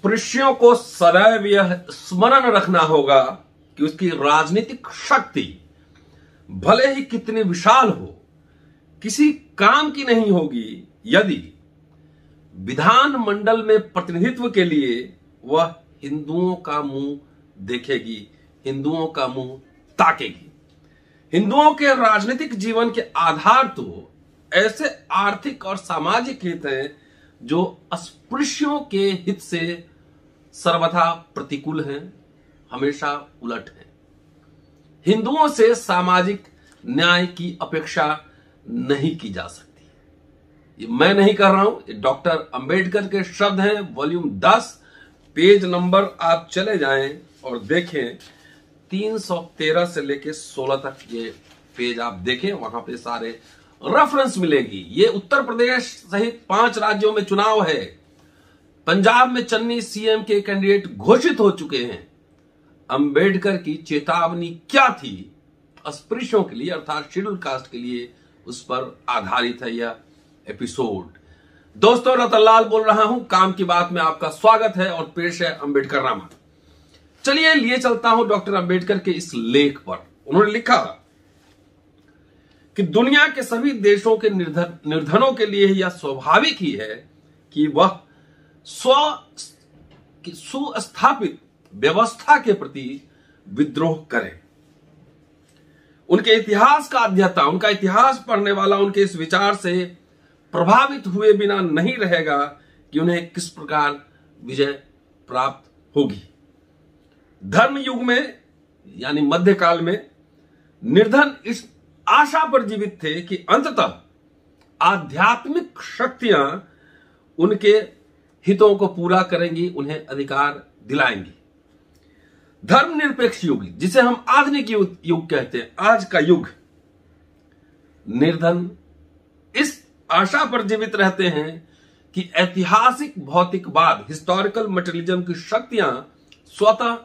अस्पृश्यों को सदैव यह स्मरण रखना होगा कि उसकी राजनीतिक शक्ति भले ही कितनी विशाल हो, किसी काम की नहीं होगी यदि विधानमंडल में प्रतिनिधित्व के लिए वह हिंदुओं का मुंह देखेगी, हिंदुओं का मुंह ताकेगी। हिंदुओं के राजनीतिक जीवन के आधार तो ऐसे आर्थिक और सामाजिक हित हैं जो अस्पृश्यों के हित से सर्वथा प्रतिकूल हैं, हमेशा उलट हैं। हिंदुओं से सामाजिक न्याय की अपेक्षा नहीं की जा सकती। ये मैं नहीं कर रहा हूं, ये डॉक्टर अंबेडकर के शब्द हैं। वॉल्यूम 10 पेज नंबर आप चले जाएं और देखें, 313 से लेके 16 तक ये पेज आप देखें, वहां पे सारे रेफरेंस मिलेगी। ये उत्तर प्रदेश सहित 5 राज्यों में चुनाव है। पंजाब में चन्नी सीएम के कैंडिडेट घोषित हो चुके हैं। अंबेडकर की चेतावनी क्या थी अस्पृश्यों के लिए अर्थात शेड्यूल कास्ट के लिए, उस पर आधारित है यह एपिसोड। दोस्तों, रतनलाल बोल रहा हूं, काम की बात में आपका स्वागत है और पेश है अंबेडकर रामा। चलिए लिए चलता हूं डॉक्टर अंबेडकर के इस लेख पर। उन्होंने लिखा कि दुनिया के सभी देशों के निर्धनों के लिए यह स्वाभाविक ही है कि वह सुस्थापित व्यवस्था के प्रति विद्रोह करें। उनके इतिहास का अध्येता, उनका इतिहास पढ़ने वाला उनके इस विचार से प्रभावित हुए बिना नहीं रहेगा कि उन्हें किस प्रकार विजय प्राप्त होगी। धर्म युग में यानी मध्यकाल में निर्धन इस आशा पर जीवित थे कि अंततः आध्यात्मिक शक्तियां उनके हितों को पूरा करेंगी, उन्हें अधिकार दिलाएंगी। धर्मनिरपेक्ष युग, जिसे हम आधुनिक युग कहते हैं, आज का युग, निर्धन इस आशा पर जीवित रहते हैं कि ऐतिहासिक भौतिकवाद, हिस्टोरिकल मटेरियलिज्म की शक्तियां स्वतः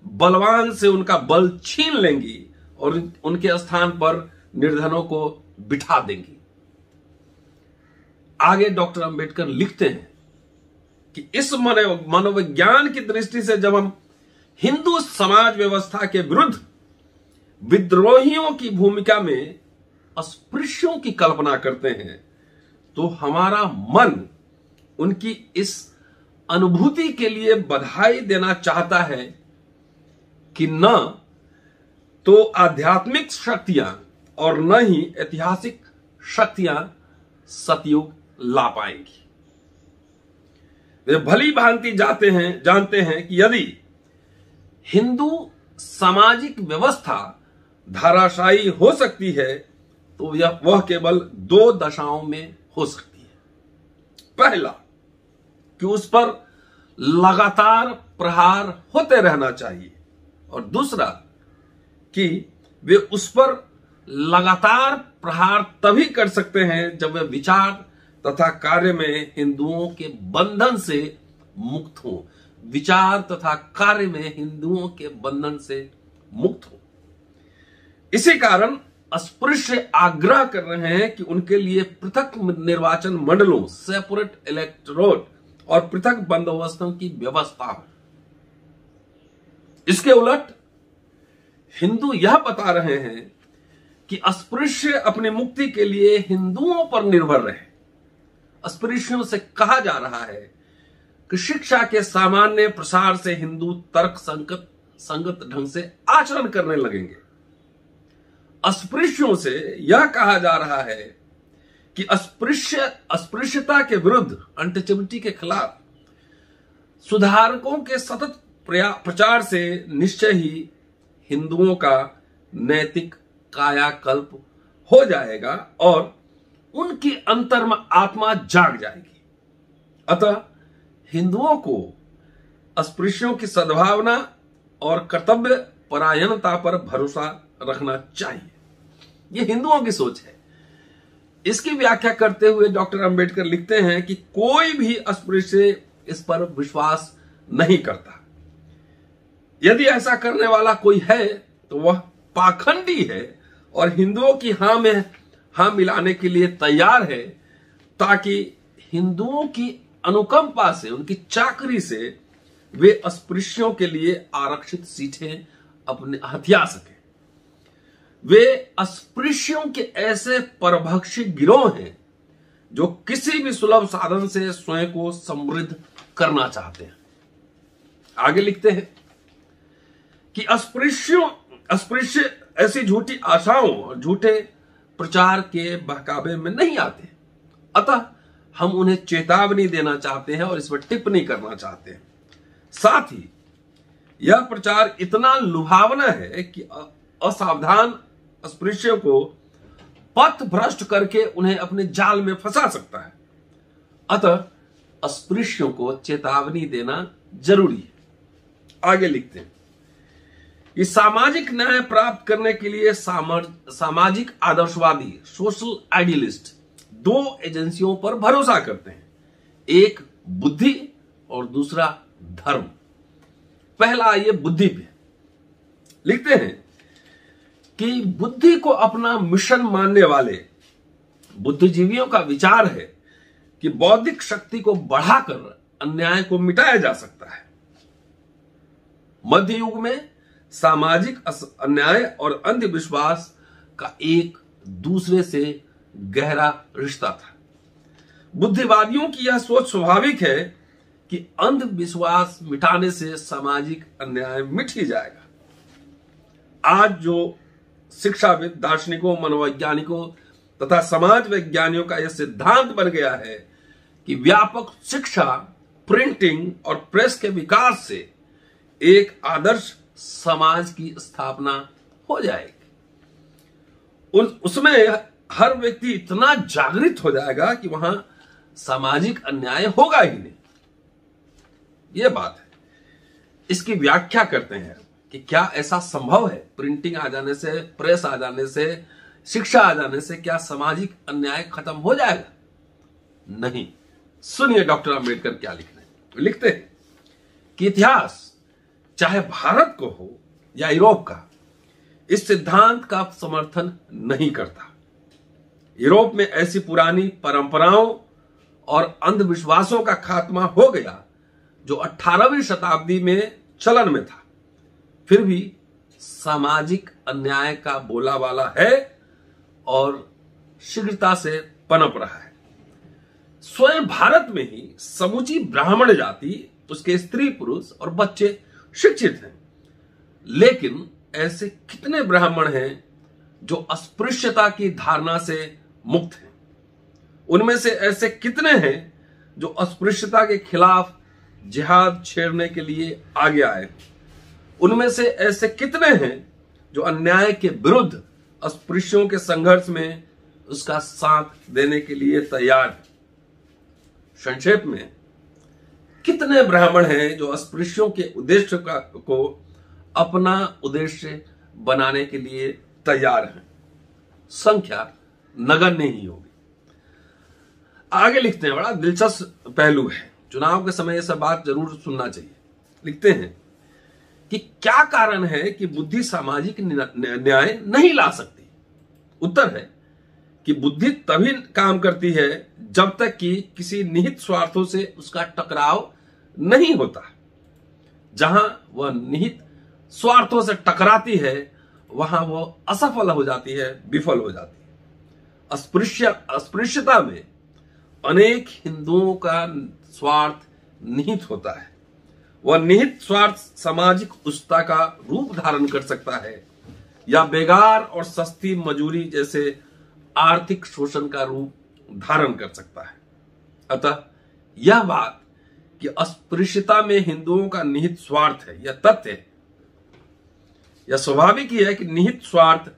बलवान से उनका बल छीन लेंगी और उनके स्थान पर निर्धनों को बिठा देंगी। आगे डॉक्टर अंबेडकर लिखते हैं कि इस मनोविज्ञान की दृष्टि से जब हम हिंदू समाज व्यवस्था के विरुद्ध विद्रोहियों की भूमिका में अस्पृश्यों की कल्पना करते हैं तो हमारा मन उनकी इस अनुभूति के लिए बधाई देना चाहता है कि न तो आध्यात्मिक शक्तियां और न ही ऐतिहासिक शक्तियां सतयुग ला पाएंगी। वे भली भांति जानते हैं कि यदि हिंदू सामाजिक व्यवस्था धाराशायी हो सकती है तो वह केवल 2 दशाओं में हो सकती है। पहला, कि उस पर लगातार प्रहार होते रहना चाहिए, और दूसरा कि वे उस पर लगातार प्रहार तभी कर सकते हैं जब वे विचार तथा कार्य में हिंदुओं के बंधन से मुक्त हो। विचार तथा कार्य में हिंदुओं के बंधन से मुक्त हो। इसी कारण अस्पृश्य आग्रह कर रहे हैं कि उनके लिए पृथक निर्वाचन मंडलों, सेपरेट इलेक्टोरेट और पृथक बंदोबस्तों की व्यवस्था हो। इसके उलट हिंदू यह बता रहे हैं कि अस्पृश्य अपनी मुक्ति के लिए हिंदुओं पर निर्भर रहे। अस्पृश्यों से कहा जा रहा है कि शिक्षा के सामान्य प्रसार से हिंदू तर्क संगत ढंग से आचरण करने लगेंगे। अस्पृश्यों से यह कहा जा रहा है कि अस्पृश्यता के विरुद्ध, अनटचेबिलिटी के खिलाफ सुधारकों के सतत प्रचार से निश्चय ही हिंदुओं का नैतिक कायाकल्प हो जाएगा और उनकी अंतर्म आत्मा जाग जाएगी। अतः हिंदुओं को अस्पृश्यों की सद्भावना और कर्तव्य परायणता पर भरोसा रखना चाहिए। यह हिंदुओं की सोच है। इसकी व्याख्या करते हुए डॉक्टर अंबेडकर लिखते हैं कि कोई भी अस्पृश्य इस पर विश्वास नहीं करता। यदि ऐसा करने वाला कोई है तो वह पाखंडी है और हिंदुओं की हां में हां मिलाने के लिए तैयार है ताकि हिंदुओं की अनुकंपा से, उनकी चाकरी से वे अस्पृश्यों के लिए आरक्षित सीटें अपने हथिया सके। वे अस्पृश्यों के ऐसे परभक्षी गिरोह हैं जो किसी भी सुलभ साधन से स्वयं को समृद्ध करना चाहते हैं। आगे लिखते हैं कि अस्पृश्य ऐसी झूठी आशाओं और झूठे प्रचार के बहकावे में नहीं आते, अतः हम उन्हें चेतावनी देना चाहते हैं और इस पर टिप्पणी करना चाहते हैं। साथ ही यह प्रचार इतना लुभावना है कि असावधान अस्पृश्यों को पथ भ्रष्ट करके उन्हें अपने जाल में फंसा सकता है। अतः अस्पृश्यों को चेतावनी देना जरूरी है। आगे लिखते हैं कि सामाजिक न्याय प्राप्त करने के लिए सामाजिक आदर्शवादी सोशल आइडियलिस्ट दो एजेंसियों पर भरोसा करते हैं, एक बुद्धि और दूसरा धर्म। पहला आइए बुद्धि पे। लिखते हैं कि बुद्धि को अपना मिशन मानने वाले बुद्धिजीवियों का विचार है कि बौद्धिक शक्ति को बढ़ाकर अन्याय को मिटाया जा सकता है। मध्य युग में सामाजिक अन्याय और अंधविश्वास का एक दूसरे से गहरा रिश्ता था। बुद्धिवादियों की यह सोच स्वाभाविक है कि अंधविश्वास मिटाने से सामाजिक अन्याय मिट ही जाएगा। आज जो शिक्षाविद, दार्शनिकों, मनोवैज्ञानिकों तथा समाज वैज्ञानिकों का यह सिद्धांत बन गया है कि व्यापक शिक्षा, प्रिंटिंग और प्रेस के विकास से एक आदर्श समाज की स्थापना हो जाएगी। उसमें हर व्यक्ति इतना जागृत हो जाएगा कि वहां सामाजिक अन्याय होगा ही नहीं। यह बात है। इसकी व्याख्या करते हैं कि क्या ऐसा संभव है? प्रिंटिंग आ जाने से, प्रेस आ जाने से, शिक्षा आ जाने से क्या सामाजिक अन्याय खत्म हो जाएगा? नहीं। सुनिए डॉक्टर अंबेडकर क्या लिख रहे हैं। लिखते हैं कि इतिहास चाहे भारत को हो या यूरोप का, इस सिद्धांत का समर्थन नहीं करता। यूरोप में ऐसी पुरानी परंपराओं और अंधविश्वासों का खात्मा हो गया जो 18वीं शताब्दी में चलन में था, फिर भी सामाजिक अन्याय का बोलाबाला है और शीघ्रता से पनप रहा है। स्वयं भारत में ही समूची ब्राह्मण जाति, उसके स्त्री पुरुष और बच्चे शिक्षित हैं, लेकिन ऐसे कितने ब्राह्मण हैं जो अस्पृश्यता की धारणा से मुक्त हैं? उनमें से ऐसे कितने हैं जो अस्पृश्यता के खिलाफ जिहाद छेड़ने के लिए आगे आए? उनमें से ऐसे कितने हैं जो अन्याय के विरुद्ध अस्पृश्यों के संघर्ष में उसका साथ देने के लिए तैयार हैं? संक्षेप में, कितने ब्राह्मण हैं जो अस्पृश्यों के उद्देश्य को अपना उद्देश्य बनाने के लिए तैयार हैं? संख्या नगण्य ही होगी। आगे लिखते हैं, बड़ा दिलचस्प पहलू है, चुनाव के समय यह सब बात जरूर सुनना चाहिए। लिखते हैं कि क्या कारण है कि बुद्धि सामाजिक न्याय नहीं ला सकती? उत्तर है कि बुद्धि तभी काम करती है जब तक कि किसी निहित स्वार्थों से उसका टकराव नहीं होता। जहां वह निहित स्वार्थों से टकराती है वहां वह असफल हो जाती है, विफल हो जाती है। अस्पृश्यता में अनेक हिंदुओं का स्वार्थ निहित होता है। वह निहित स्वार्थ सामाजिक उच्चता का रूप धारण कर सकता है या बेगार और सस्ती मजूरी जैसे आर्थिक शोषण का रूप धारण कर सकता है। अतः यह बात कि अस्पृश्यता में हिंदुओं का निहित स्वार्थ है, यह तथ्य है। यह स्वाभाविक ही है कि निहित स्वार्थ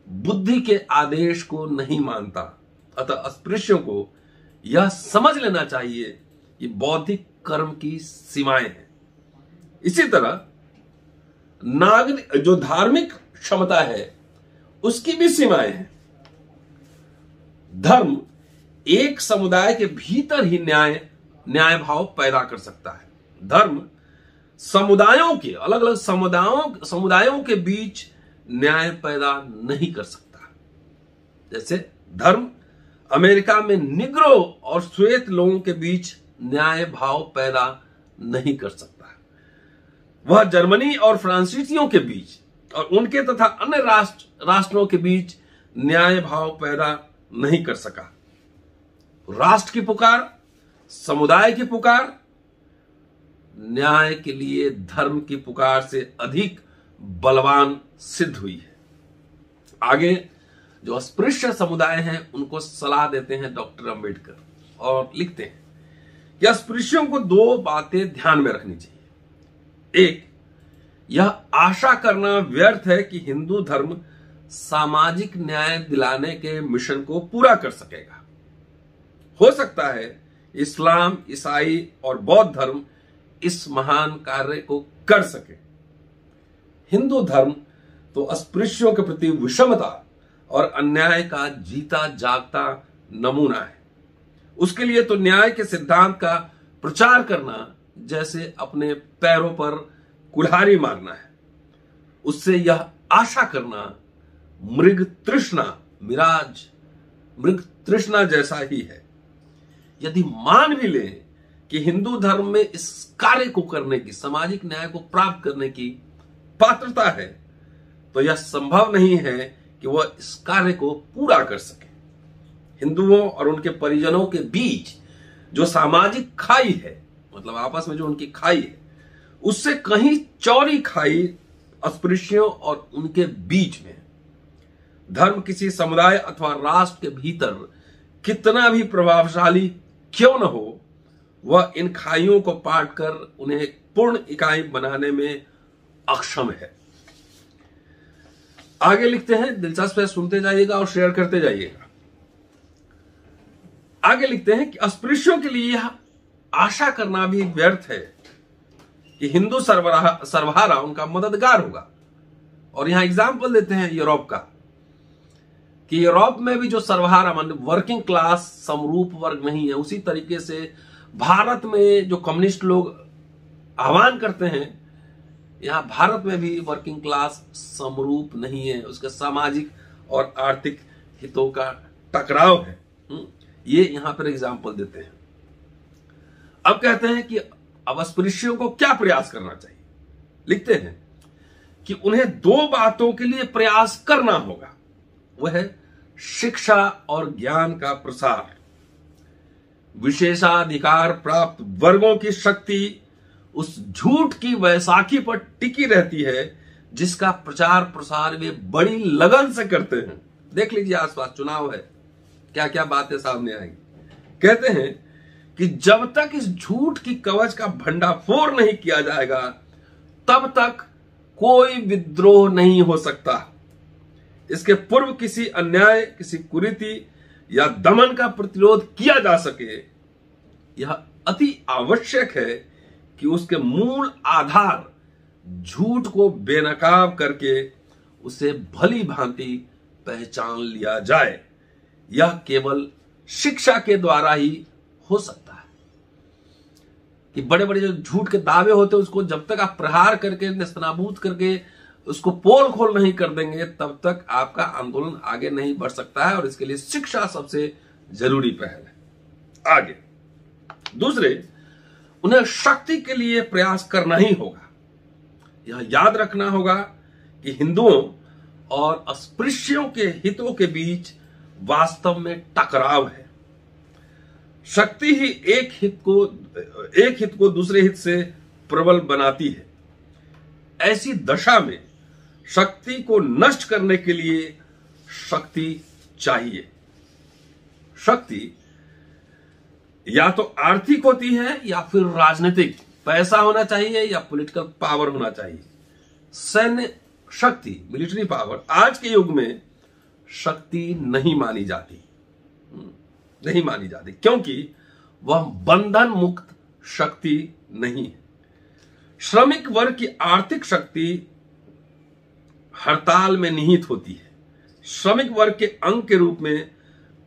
बुद्धि के आदेश को नहीं मानता। अतः अस्पृश्यों को यह समझ लेना चाहिए कि बौद्धिक कर्म की सीमाएं हैं। इसी तरह जो धार्मिक क्षमता है उसकी भी सीमाएं हैं। धर्म एक समुदाय के भीतर ही न्याय भाव पैदा कर सकता है। धर्म समुदायों के अलग अलग समुदायों के बीच न्याय पैदा नहीं कर सकता। जैसे धर्म अमेरिका में निग्रो और श्वेत लोगों के बीच न्याय भाव पैदा नहीं कर सकता। वह जर्मनी और फ्रांसीसियों के बीच और उनके तथा अन्य राष्ट्रों के बीच न्याय भाव पैदा नहीं कर सका। राष्ट्र की पुकार, समुदाय की पुकार न्याय के लिए धर्म की पुकार से अधिक बलवान सिद्ध हुई है। आगे जो अस्पृश्य समुदाय हैं उनको सलाह देते हैं डॉक्टर अंबेडकर और लिखते हैं कि अस्पृश्यों को दो बातें ध्यान में रखनी चाहिए। एक, यह आशा करना व्यर्थ है कि हिंदू धर्म सामाजिक न्याय दिलाने के मिशन को पूरा कर सकेगा। हो सकता है इस्लाम, ईसाई और बौद्ध धर्म इस महान कार्य को कर सके। हिंदू धर्म तो अस्पृश्यों के प्रति विषमता और अन्याय का जीता जागता नमूना है। उसके लिए तो न्याय के सिद्धांत का प्रचार करना जैसे अपने पैरों पर कुल्हाड़ी मारना है। उससे यह आशा करना मृग तृष्णा जैसा ही है। यदि मान भी लें कि हिंदू धर्म में इस कार्य को करने की, सामाजिक न्याय को प्राप्त करने की पात्रता है, तो यह संभव नहीं है कि वह इस कार्य को पूरा कर सके। हिंदुओं और उनके परिजनों के बीच जो सामाजिक खाई है, मतलब आपस में जो उनकी खाई है, उससे कहीं चौड़ी खाई अस्पृश्यों और उनके बीच में। धर्म किसी समुदाय अथवा राष्ट्र के भीतर कितना भी प्रभावशाली क्यों न हो, वह इन खाइयों को पाट कर उन्हें पूर्ण इकाई बनाने में अक्षम है। आगे लिखते हैं, दिलचस्प है, सुनते जाइएगा और शेयर करते जाइएगा। आगे लिखते हैं कि अस्पृश्यों के लिए यह आशा करना भी व्यर्थ है कि हिंदू सर्वहारा उनका मददगार होगा। और यहां एग्जाम्पल देते हैं यूरोप का, कि यूरोप में भी जो सर्वहारा मतलब वर्किंग क्लास समरूप वर्ग नहीं है, उसी तरीके से भारत में जो कम्युनिस्ट लोग आह्वान करते हैं, यहां भारत में भी वर्किंग क्लास समरूप नहीं है। उसके सामाजिक और आर्थिक हितों का टकराव है। ये यहां पर एग्जाम्पल देते हैं। अब कहते हैं कि अब अस्पृश्यों को क्या प्रयास करना चाहिए। लिखते हैं कि उन्हें दो बातों के लिए प्रयास करना होगा। वह है शिक्षा और ज्ञान का प्रसार। विशेषाधिकार प्राप्त वर्गों की शक्ति उस झूठ की वैसाखी पर टिकी रहती है जिसका प्रचार प्रसार वे बड़ी लगन से करते हैं। देख लीजिए आसपास चुनाव है, क्या क्या बातें सामने आएंगी। कहते हैं कि जब तक इस झूठ की कवच का भंडाफोड़ नहीं किया जाएगा, तब तक कोई विद्रोह नहीं हो सकता। इसके पूर्व किसी अन्याय, किसी कुरीति या दमन का प्रतिरोध किया जा सके, यह अति आवश्यक है कि उसके मूल आधार झूठ को बेनकाब करके उसे भली भांति पहचान लिया जाए। यह केवल शिक्षा के द्वारा ही हो सकता है। कि बड़े बड़े जो झूठ के दावे होते हैं, उसको जब तक आप प्रहार करके, नेस्तनाबूद करके उसको पोल खोल नहीं कर देंगे, तब तक आपका आंदोलन आगे नहीं बढ़ सकता है। और इसके लिए शिक्षा सबसे जरूरी पहल है। आगे दूसरे, उन्हें शक्ति के लिए प्रयास करना ही होगा। यह याद रखना होगा कि हिंदुओं और अस्पृश्यों के हितों के बीच वास्तव में टकराव है। शक्ति ही एक हित को दूसरे हित से प्रबल बनाती है। ऐसी दशा में शक्ति को नष्ट करने के लिए शक्ति चाहिए। शक्ति या तो आर्थिक होती है या फिर राजनीतिक, पैसा होना चाहिए या पॉलिटिकल पावर होना चाहिए। सैन्य शक्ति, मिलिट्री पावर आज के युग में शक्ति नहीं मानी जाती, क्योंकि वह बंधन मुक्त शक्ति नहीं है। श्रमिक वर्ग की आर्थिक शक्ति हड़ताल में निहित होती है। श्रमिक वर्ग के अंग के रूप में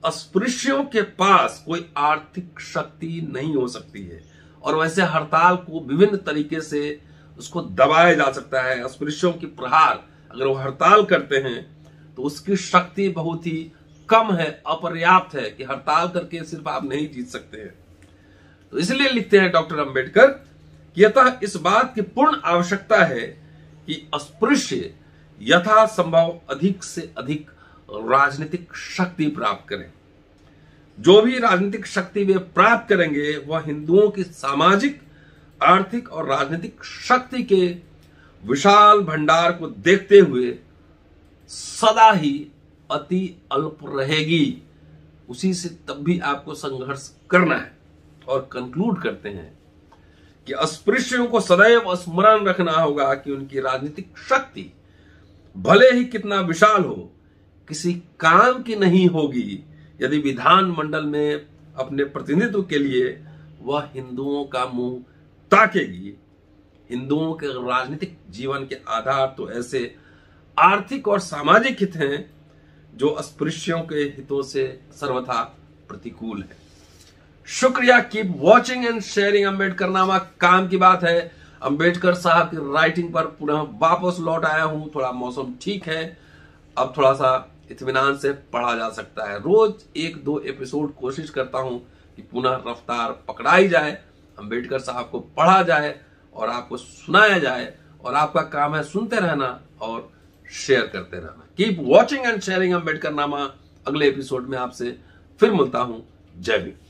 अस्पृश्यों के पास कोई आर्थिक शक्ति नहीं हो सकती है। और वैसे हड़ताल को विभिन्न तरीके से उसको दबाया जा सकता है। अस्पृश्यों की प्रहार, अगर वो हड़ताल करते हैं तो उसकी शक्ति बहुत ही कम है, अपर्याप्त है, कि हड़ताल करके सिर्फ आप नहीं जीत सकते हैं। तो इसलिए लिखते हैं डॉक्टर अंबेडकर कि अतः इस बात की पूर्ण आवश्यकता है कि अस्पृश्य यथासंभव अधिक से अधिक राजनीतिक शक्ति प्राप्त करें। जो भी राजनीतिक शक्ति वे प्राप्त करेंगे वह हिंदुओं की सामाजिक, आर्थिक और राजनीतिक शक्ति के विशाल भंडार को देखते हुए सदा ही अति अल्प रहेगी। उसी से तब भी आपको संघर्ष करना है। और कंक्लूड करते हैं कि अस्पृश्यों को सदैव स्मरण रखना होगा कि उनकी राजनीतिक शक्ति भले ही कितना विशाल हो, किसी काम की नहीं होगी यदि विधानमंडल में अपने प्रतिनिधित्व के लिए वह हिंदुओं का मुंह ताकेगी। हिंदुओं के राजनीतिक जीवन के आधार तो ऐसे आर्थिक और सामाजिक हित हैं जो अस्पृश्यों के हितों से सर्वथा प्रतिकूल है। शुक्रिया। Keep watching and sharing. Ambedkarnama काम की बात है। अंबेडकर साहब की राइटिंग पर पुनः वापस लौट आया हूं। थोड़ा मौसम ठीक है, अब थोड़ा सा इत्मीनान से पढ़ा जा सकता है। रोज 1-2 एपिसोड कोशिश करता हूं कि पुनः रफ्तार पकड़ाई जाए, अंबेडकर साहब को पढ़ा जाए और आपको सुनाया जाए। और आपका काम है सुनते रहना और शेयर करते रहना। Keep watching and sharing Ambedkarnama. अगले एपिसोड में आपसे फिर मिलता हूं। जय भीम।